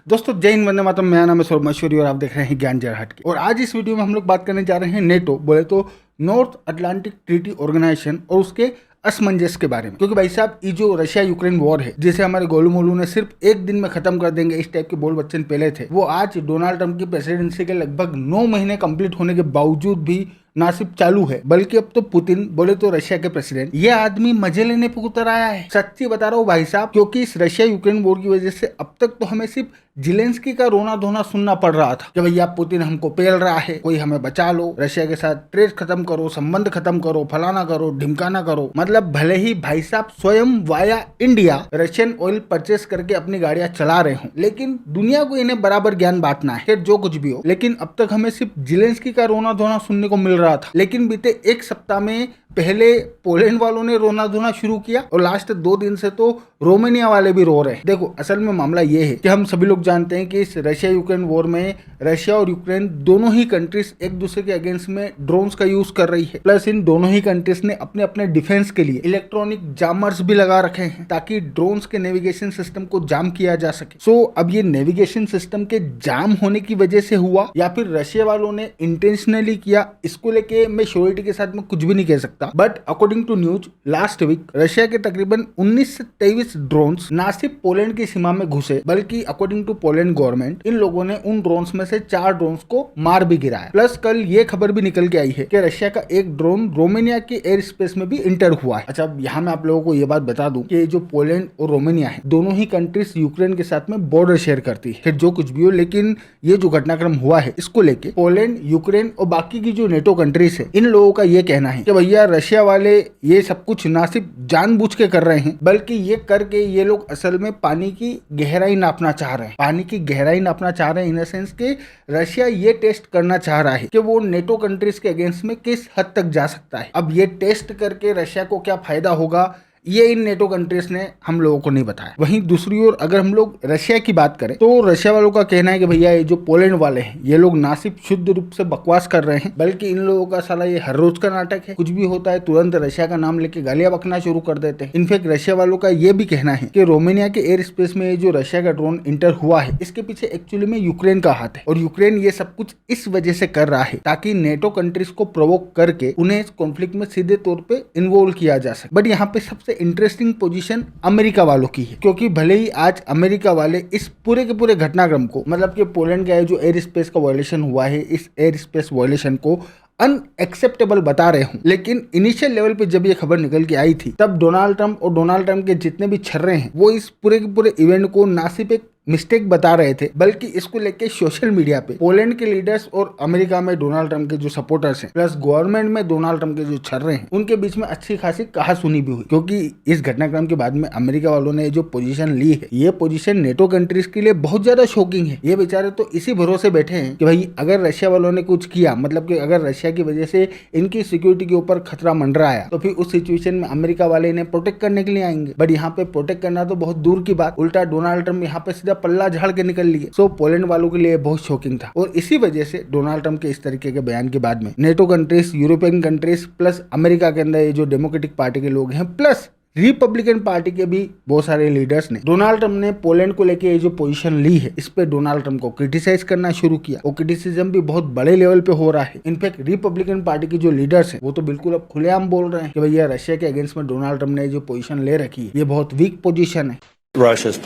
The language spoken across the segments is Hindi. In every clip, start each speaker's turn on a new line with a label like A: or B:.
A: दोस्तों जय हिंद, वंदे मातरम। मेरा नाम है सौरभ मशहूरी और आप देख रहे हैं ज्ञान जरा हट के। और आज इस वीडियो में हम लोग बात करने जा रहे हैं नेटो, बोले तो नॉर्थ अटलांटिक ट्रीटी ऑर्गेनाइजेशन, और उसके असमंजस के बारे में। क्योंकि भाई साहब, ये जो रशिया यूक्रेन वॉर है, जिसे हमारे गोलू मोलू ने सिर्फ एक दिन में खत्म कर देंगे इस टाइप के बोल बच्चन पहले थे, वो आज डोनाल्ड ट्रंप की प्रेसिडेंसी के लगभग 9 महीने कंप्लीट होने के बावजूद भी ना सिर्फ चालू है, बल्कि अब तो पुतिन, बोले तो रशिया के प्रेसिडेंट, ये आदमी मजे लेने पे उतर आया है। सच्ची बता रहा हूँ भाई साहब, क्योंकि इस रशिया यूक्रेन वॉर की वजह से अब तक तो हमें सिर्फ जिलेंस्की का रोना धोना सुनना पड़ रहा था कि भैया पुतिन हमको पेल रहा है, कोई हमें बचा लो, रशिया के साथ ट्रेड खत्म करो, संबंध खत्म करो, फलाना करो, ढिमकाना करो। मतलब भले ही भाई साहब स्वयं via India Russian oil purchase करके अपनी गाड़ियां चला रहे हो, लेकिन दुनिया को इन्हें बराबर ज्ञान बांटना है। फिर जो कुछ भी हो, लेकिन अब तक हमें सिर्फ जिलेंस्की का रोना धोना सुनने को मिल रहा था। लेकिन बीते एक सप्ताह में पहले पोलैंड वालों ने रोना धोना शुरू किया और लास्ट 2 दिन से तो रोमानिया वाले भी रो रहे हैं। देखो, असल में मामला ये है कि हम सभी लोग जानते हैं कि इस रशिया यूक्रेन वॉर में रशिया और यूक्रेन दोनों ही कंट्रीज एक दूसरे के अगेंस्ट में ड्रोन्स का यूज कर रही है। प्लस इन दोनों ही कंट्रीज ने अपने अपने डिफेंस के लिए इलेक्ट्रॉनिक जामर्स भी लगा रखे हैं ताकि ड्रोन्स के नेविगेशन सिस्टम को जाम किया जा सके। सो अब ये नेविगेशन सिस्टम के जाम होने की वजह से हुआ या फिर रशिया वालों ने इंटेंशनली किया, इसको लेके मैं श्योरिटी के साथ में कुछ भी नहीं कह सकता। But according to news last week, Russia के तकरीबन 19 से 23 ड्रोन्स ना सिर्फ पोलैंड की सीमा में घुसे, बल्कि अकॉर्डिंग टू पोलैंड गवर्नमेंट, इन लोगों ने उन ड्रोन्स में से 4 ड्रोन्स को मार भी गिराया। प्लस कल ये खबर भी निकल के आई है कि रशिया का एक ड्रोन रोमानिया के एयर स्पेस में भी इंटर हुआ है। अच्छा, यहाँ मैं आप लोगों को ये बात बता दूं कि जो पोलैंड और रोमानिया है, दोनों ही कंट्रीज यूक्रेन के साथ में बॉर्डर शेयर करती है। फिर जो कुछ भी हो, लेकिन ये जो घटनाक्रम हुआ है, इसको लेके पोलैंड, यूक्रेन और बाकी की जो नेटो कंट्रीज है, इन लोगों का ये कहना है कि भैया रशिया वाले ये सब कुछ ना सिर्फ जानबूझ के कर रहे हैं, बल्कि ये करके ये लोग असल में पानी की गहराई नापना चाह रहे हैं। पानी की गहराई नापना चाह रहे हैं इन द सेंस कि रशिया ये टेस्ट करना चाह रहा है कि वो नेटो कंट्रीज के अगेंस्ट में किस हद तक जा सकता है। अब ये टेस्ट करके रशिया को क्या फायदा होगा, ये इन नेटो कंट्रीज ने हम लोगों को नहीं बताया। वहीं दूसरी ओर अगर हम लोग रशिया की बात करें, तो रशिया वालों का कहना है कि भैया ये जो पोलैंड वाले हैं, ये लोग ना सिर्फ शुद्ध रूप से बकवास कर रहे हैं, बल्कि इन लोगों का साला ये हर रोज का नाटक है। कुछ भी होता है तुरंत रशिया का नाम लेके गालियां बकना शुरू कर देते हैं। इनफैक्ट रशिया वालों का ये भी कहना है कि रोमानिया के एयर स्पेस में जो रशिया का ड्रोन इंटर हुआ है, इसके पीछे एक्चुअली में यूक्रेन का हाथ है। और यूक्रेन ये सब कुछ इस वजह से कर रहा है ताकि नेटो कंट्रीज को प्रोवोक करके उन्हें इस कॉन्फ्लिक्ट में सीधे तौर पर इन्वॉल्व किया जा सके। बट यहाँ पे सबसे इंटरेस्टिंग पोजीशन अमेरिका वालों की है, क्योंकि भले ही आज अमेरिका वाले इस पूरे के पूरे घटनाक्रम को, मतलब कि पोलैंड का जो एयर स्पेस का वायलेशन हुआ है, इस एयर स्पेस वायलेशन को अनएक्सेप्टेबल बता रहे हूं, लेकिन इनिशियल लेवल पे जब ये खबर निकल के आई थी, तब डोनाल्ड ट्रंप और डोनाल्ड ट्रंप के जितने भी छर्रे हैं, वो इस पूरे के पूरे इवेंट को ना सिर्फ एक मिस्टेक बता रहे थे, बल्कि इसको लेके सोशल मीडिया पे पोलैंड के लीडर्स और अमेरिका में डोनाल्ड ट्रंप के जो सपोर्टर्स हैं, प्लस गवर्नमेंट में डोनाल्ड ट्रंप के जो छर्रे हैं, उनके बीच में अच्छी खासी कहासुनी भी हुई। क्योंकि इस घटनाक्रम के बाद में अमेरिका वालों ने जो पोजीशन ली है, ये पोजीशन नेटो कंट्रीज के लिए बहुत ज्यादा शॉकिंग है। ये बेचारे तो इसी भरोसे बैठे हैं कि भाई अगर रशिया वालों ने कुछ किया, मतलब कि अगर रशिया की वजह से इनकी सिक्योरिटी के ऊपर खतरा मंडराया, तो फिर उस सिचुएशन में अमेरिका वाले इन्हें प्रोटेक्ट करने के लिए आएंगे। बट यहाँ पे प्रोटेक्ट करना तो बहुत दूर की बात, उल्टा डोनाल्ड ट्रंप यहाँ पे सीधा पल्ला झाड़ के निकल लिए। सो पोलैंड वालों के लिए बहुत शॉकिंग था। और इसी वजह से डोनाल्ड ट्रंप के इस तरीके के बयान के बाद में NATO countries, European countries, plus America के अंदर ये जो डेमोक्रेटिक पार्टी के लोग हैं, प्लस रिपब्लिकन पार्टी के भी बहुत सारे लीडर्स ने, डोनाल्ड ट्रंप ने पोलैंड को लेके ये जो पोजीशन ली है, इस पे डोनाल्ड ट्रंप को क्रिटिसाइज करना शुरू किया। और क्रिटिसिज्म भी बहुत बड़े लेवल पे हो रहा है। इनफैक्ट रिपब्लिकन पार्टी के जो लीडर्स हैं, वो तो बिल्कुल अब खुलेआम बोल रहे हैं कि भैया रशिया के अगेंस्ट में डोनाल्ड ट्रंप ने जो पोजीशन ले रखी है, ये बहुत वीक पोजीशन है।
B: Russia's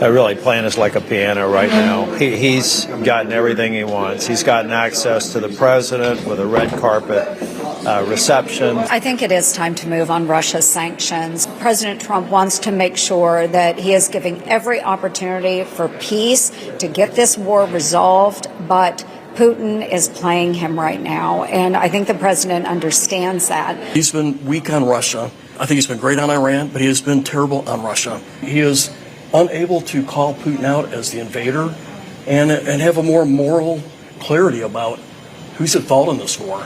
B: really playing us like a piano right now. He's gotten everything he wants. He's gotten access to the president with a red carpet reception.
C: I think it is time to move on Russia's sanctions. President Trump wants to make sure that he is giving every opportunity for peace to get this war resolved, but Putin is playing him right now, and I think the president understands that.
D: He's been weak on Russia. I think he's been great on Iran, but he has been terrible on Russia. He is unable to call Putin out as the invader and have a more moral clarity about who's at fault in this war.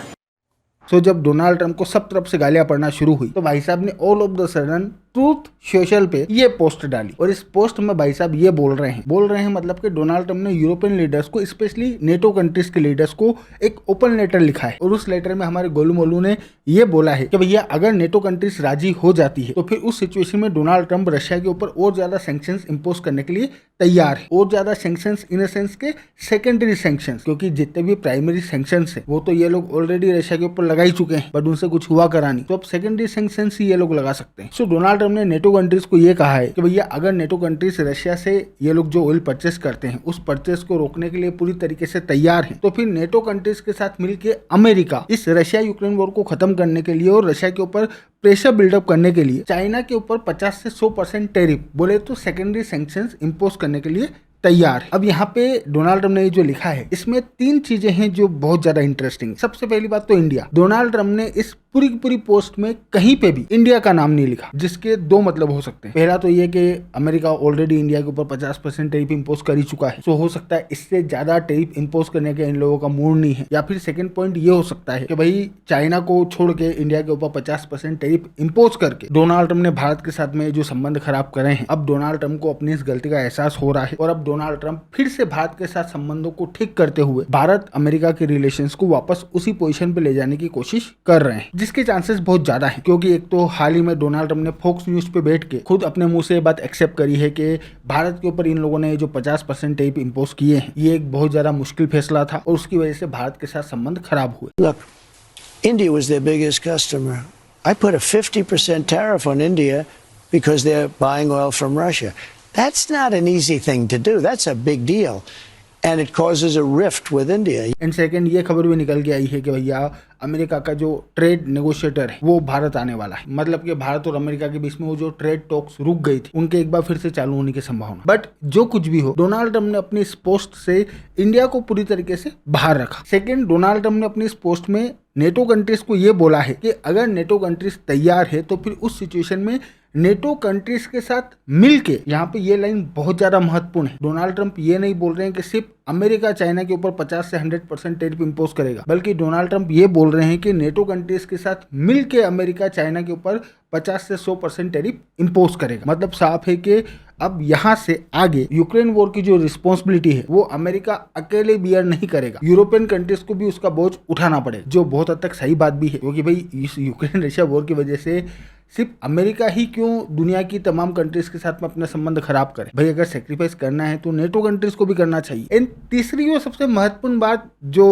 A: जब डोनाल्ड ट्रंप को सब तरफ से गालियां पड़ना शुरू हुई, तो भाई साहब ने all of the sudden truth social पे ये पोस्ट डाली और इस पोस्ट में भाई साहब ये बोल रहे हैं मतलब कि डोनाल्ड ट्रंप ने यूरोपियन लीडर्स को, स्पेशली नेटो कंट्रीज के लीडर्स को एक ओपन लेटर लिखा है और उस लेटर में हमारे गोलू मोलू ने ये बोला है कि भैया अगर नेटो कंट्रीज राजी हो जाती है तो फिर उस सिचुएशन में डोनाल्ड ट्रंप रशिया के ऊपर और ज्यादा सैंक्शंस इंपोज करने के लिए तैयार है। और ज्यादा सैंक्शंस इन द सेंस के सेकेंडरी सैंक्शंस, क्योंकि जितने भी प्राइमरी सैंक्शंस है वो तो ये लोग ऑलरेडी रशिया के ऊपर लगा ही चुके हैं, बट उनसे कुछ हुआ करा नहीं, तो अब सेकेंडरी सैंक्शंस ही ये लोग लगा सकते हैं। सो डोनाल्ड ट्रंप ने नेटो कंट्रीज को ये कहा है कि भैया अगर नेटो कंट्रीज रशिया से ये लोग जो ऑयल परचेस करते हैं उस परचेस को रोकने के लिए पूरी तरीके से तैयार है, तो फिर नेटो कंट्रीज के साथ मिलकर अमेरिका इस रशिया यूक्रेन वॉर को खत्म करने के लिए और रशिया के ऊपर प्रेशर बिल्डअप करने के लिए चाइना के ऊपर 50 से 100% टैरिफ, बोले तो सेकेंडरी सैंक्शंस इंपोज करने के लिए तैयार है। अब यहाँ पे डोनाल्ड ट्रंप ने ये जो लिखा है इसमें 3 चीजें हैं जो बहुत ज्यादा इंटरेस्टिंग। सबसे पहली बात तो इंडिया, डोनाल्ड ट्रंप ने इस पूरी की पूरी पोस्ट में कहीं पे भी इंडिया का नाम नहीं लिखा, जिसके 2 मतलब हो सकते हैं। पहला तो ये कि अमेरिका ऑलरेडी इंडिया के ऊपर 50% टैरिफ इंपोज कर ही चुका है, तो हो सकता है इससे ज्यादा टैरिफ इंपोज करने के इन लोगों का मूड नहीं है। या फिर सेकंड पॉइंट ये हो सकता है कि भाई चाइना को छोड़ के इंडिया के ऊपर 50% टैरिफ इंपोज करके डोनाल्ड ट्रंप ने भारत के साथ में जो संबंध खराब करे हैं, अब डोनाल्ड ट्रंप को अपनी इस गलती का एहसास हो रहा है और अब डोनाल्ड ट्रंप फिर से भारत के साथ संबंधों को ठीक करते हुए भारत अमेरिका के रिलेशंस को वापस उसी पोजीशन पे ले जाने की कोशिश कर रहे हैं, जिसके चांसेस बहुत ज्यादा है। क्योंकि एक तो हाल ही में डोनाल्ड ट्रंप ने फॉक्स न्यूज पे बैठ के खुद अपने मुंह से ये बात एक्सेप्ट करी है कि भारत के ऊपर इन लोगों ने जो 50% टैरिफ इंपोज किए हैं ये एक बहुत ज्यादा मुश्किल फैसला था और उसकी वजह से भारत के साथ संबंध खराब हुए।
E: Look, India was their biggest customer. I put a 50% tariff on India because they're buying oil from Russia. That's not an easy thing to do. That's a big deal. And it causes a rift with India.
A: And second ये खबर भी निकल के आई है कि भैया अमेरिका का जो ट्रेड नेगोशिएटर है वो भारत आने वाला है, मतलब कि भारत और अमेरिका के बीच में वो जो ट्रेड टॉक्स रुक गई थी उनके एक बार फिर से चालू होने की संभावना। बट जो कुछ भी हो, डोनाल्ड ट्रंप ने अपनी इस पोस्ट से इंडिया को पूरी तरीके से बाहर रखा। सेकंड, डोनाल्ड ट्रंप ने अपनी इस पोस्ट में नेटो कंट्रीज को ये बोला है कि अगर नेटो कंट्रीज तैयार है तो फिर उस सिचुएशन में नेटो कंट्रीज के साथ मिलके, यहाँ पे ये लाइन बहुत ज्यादा महत्वपूर्ण है, डोनाल्ड ट्रंप ये नहीं बोल रहे हैं कि सिर्फ अमेरिका चाइना के ऊपर 50 से 100% टैरिफ इंपोज करेगा, बल्कि डोनाल्ड ट्रंप ये बोल रहे हैं कि नेटो कंट्रीज के साथ मिलके अमेरिका चाइना के ऊपर 50 से 100% टैरिफ इंपोज करेगा। मतलब साफ है कि अब यहाँ से आगे यूक्रेन वॉर की जो रिस्पॉन्सिबिलिटी है वो अमेरिका अकेले बियर नहीं करेगा, यूरोपियन कंट्रीज को भी उसका बोझ उठाना पड़ेगा, जो बहुत हद तक सही बात भी है। क्योंकि भाई इस यूक्रेन रशिया वॉर की वजह से सिर्फ अमेरिका ही क्यों दुनिया की तमाम कंट्रीज के साथ में अपना संबंध खराब करे, भाई अगर सेक्रीफाइस करना है तो नेटो कंट्रीज को भी करना चाहिए। एंड तीसरी और सबसे महत्वपूर्ण बात जो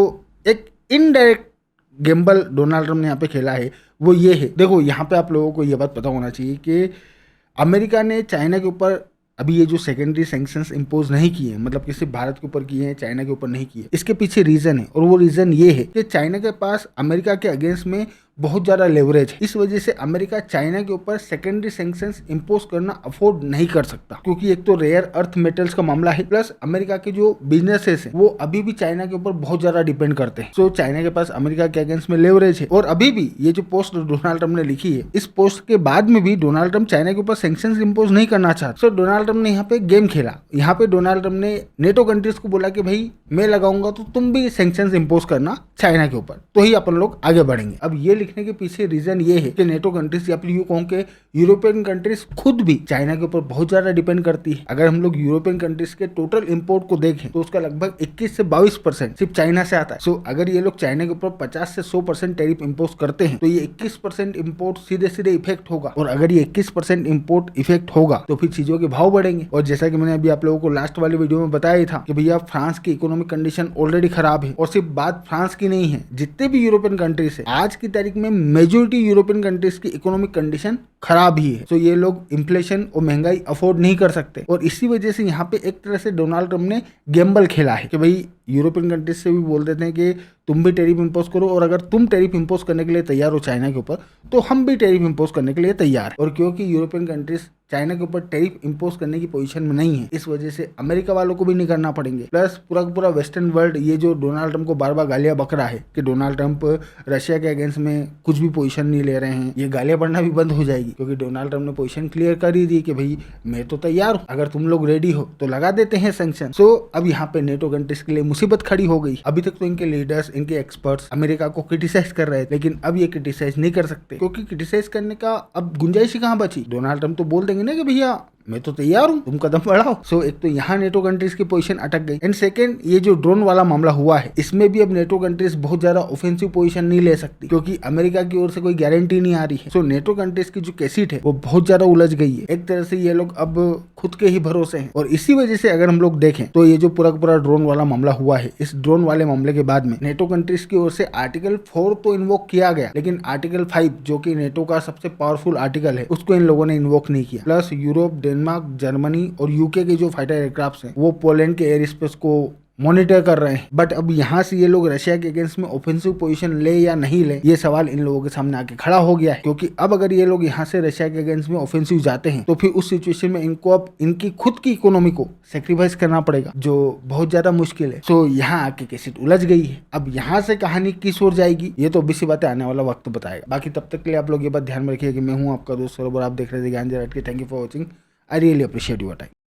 A: एक इनडायरेक्ट गेम्बल डोनाल्ड ट्रंप ने यहाँ पे खेला है वो ये है, देखो यहाँ पे आप लोगों को ये बात पता होना चाहिए कि अमेरिका ने चाइना के ऊपर अभी ये जो सेकेंडरी सैंक्शंस इंपोज नहीं किए, मतलब कि सिर्फ भारत के ऊपर किए हैं, चाइना के ऊपर नहीं किए, इसके पीछे रीजन है और वो रीजन ये है कि चाइना के पास अमेरिका के अगेंस्ट में बहुत ज़्यादा लेवरेज है। इस वजह से अमेरिका चाइना के ऊपर सेकेंडरी सैंक्शंस इंपोज करना अफोर्ड नहीं कर सकता, क्योंकि एक तो रेयर अर्थ मेटल्स का मामला है, प्लस अमेरिका के जो बिजनेसेस हैं वो अभी भी चाइना के ऊपर बहुत ज्यादा डिपेंड करते हैं। सो चाइना के पास अमेरिका के अगेंस्ट में लेवरेज है। और अभी भी ये जो पोस्ट डोनाल्ड ट्रंप ने लिखी है, इस पोस्ट के बाद में भी डोनाल्ड ट्रंप चाइना के ऊपर सैंक्शंस इंपोज नहीं करना चाहते। सो डोनाल्ड ट्रंप ने यहाँ पे गेम खेला। यहाँ पे डोनाल्ड ट्रंप ने नेटो कंट्रीज को बोला कि भाई मैं लगाऊंगा तो तुम भी सैंक्शंस इंपोज करना चाइना के ऊपर, तो ही अपन लोग आगे बढ़ेंगे। अब ये लिखने के पीछे रीजन ये है कि नेटो कंट्रीज या फिर यूं कहूं कि यूरोपियन कंट्रीज खुद भी चाइना के ऊपर बहुत ज्यादा डिपेंड करती है। अगर हम लोग यूरोपियन कंट्रीज के टोटल इंपोर्ट को देखें तो उसका लगभग 21 से 22% सिर्फ चाइना से आता है। सो अगर ये लोग चाइना के ऊपर 50 से 100% टैरिफ इंपोज करते हैं तो ये 21% इंपोर्ट सीधे सीधे इफेक्ट होगा, और अगर ये 21% इंपोर्ट इफेक्ट होगा तो फिर चीजों के भाव बढ़ेंगे। और जैसा कि मैंने अभी आप लोगों को लास्ट वाली वीडियो में बताया ही था कि भैया फ्रांस की इकोनॉमिक कंडीशन ऑलरेडी खराब है, और सिर्फ बात फ्रांस की नहीं है, जितने भी यूरोपियन कंट्रीज है आज की तारीख में मेजोरिटी यूरोपियन कंट्रीज की इकोनॉमिक कंडीशन खराब ही है। तो ये लोग इन्फ्लेशन और महंगाई अफोर्ड नहीं कर सकते, और इसी वजह से यहाँ पे एक तरह से डोनाल्ड ट्रंप ने गैम्बल खेला है कि भाई यूरोपियन कंट्रीज से भी बोल देते हैं कि तुम भी टैरिफ इंपोज करो, और अगर तुम टैरिफ इंपोज करने के लिए तैयार हो चाइना के ऊपर तो हम भी टैरिफ इंपोज करने के लिए तैयार है। और क्योंकि यूरोपियन कंट्रीज चाइना के ऊपर टैरिफ इंपोज करने की पोजीशन में नहीं है, इस वजह से अमेरिका वालों को भी नहीं करना पड़ेंगे। प्लस पूरा वेस्टर्न वर्ल्ड ये जो डोनाल्ड ट्रंप को बार बार गालियां बक रहा है कि डोनाल्ड ट्रंप रशिया के अगेंस्ट में कुछ भी पोजीशन नहीं ले रहे हैं, ये गालियां बढ़ना भी बंद हो जाएगी, क्योंकि डोनाल्ड ट्रंप ने पोजीशन क्लियर कर ही दी कि भाई मैं तो तैयार हूँ, अगर तुम लोग रेडी हो तो लगा देते हैं सैंक्शन। सो अब यहाँ पे नेटो कंट्रीज के लिए मुसीबत खड़ी हो गई। अभी तक तो इनके लीडर्स, इनके एक्सपर्ट्स अमेरिका को क्रिटिसाइज कर रहे थे, लेकिन अब ये क्रिटिसाइज नहीं कर सकते क्योंकि क्रिटिसाइज करने का अब गुंजाइश ही कहाँ बची। डोनाल्ड ट्रंप तो बोल देंगे ना कि भैया मैं तो तैयार हूँ, तुम कदम बढ़ाओ। सो एक तो यहाँ नेटो कंट्रीज की पोजीशन अटक गई, एंड सेकंड ये जो ड्रोन वाला मामला हुआ है इसमें भी अब नेटो कंट्रीज बहुत ज्यादा ऑफेंसिव पोजीशन नहीं ले सकती क्योंकि अमेरिका की ओर से कोई गारंटी नहीं आ रही है। सो नेटो कंट्रीज की जो कैसेट है वो बहुत ज्यादा उलझ गई है। एक तरह से ये लोग अब खुद के ही भरोसे हैं, और इसी वजह से अगर हम लोग देखें तो ये जो पूरा का पूरा ड्रोन वाला मामला हुआ है, इस ड्रोन वाले मामले के बाद में नेटो कंट्रीज की ओर से आर्टिकल 4 तो इन्वोक किया गया, लेकिन आर्टिकल 5 जो कि नेटो का सबसे पावरफुल आर्टिकल है उसको इन लोगों ने इन्वोक नहीं किया। प्लस यूरोप, डेनमार्क, जर्मनी और यूके के जो फाइटर एयरक्राफ्ट हैं वो पोलैंड के एयर स्पेस को मॉनिटर कर रहे हैं। बट अब यहाँ से ये लोग रशिया के अगेंस्ट में ऑफेंसिव पोजीशन ले या नहीं ले, ये सवाल इन लोगों के सामने आके खड़ा हो गया है क्योंकि अब अगर ये लोग यहाँ से रशिया के अगेंस्ट में ऑफेंसिव जाते हैं तो फिर उस सिचुएशन में इनको अब इनकी खुद की इकोनॉमी को सेक्रीफाइस करना पड़ेगा, जो बहुत ज्यादा मुश्किल है। सो यहाँ आके कैसेट उलझ गई है। अब यहाँ से कहानी किस ओर जाएगी ये तो ऑब्वियस बात है, आने वाला वक्त बताएगा। बाकी तब तक के लिए आप लोग ये बात ध्यान में रखिए कि मैं हूँ आपका दोस्त सौरभ और आप देख रहे थे ज्ञान जरा हटके। Thank you for watching. I really appreciate your time.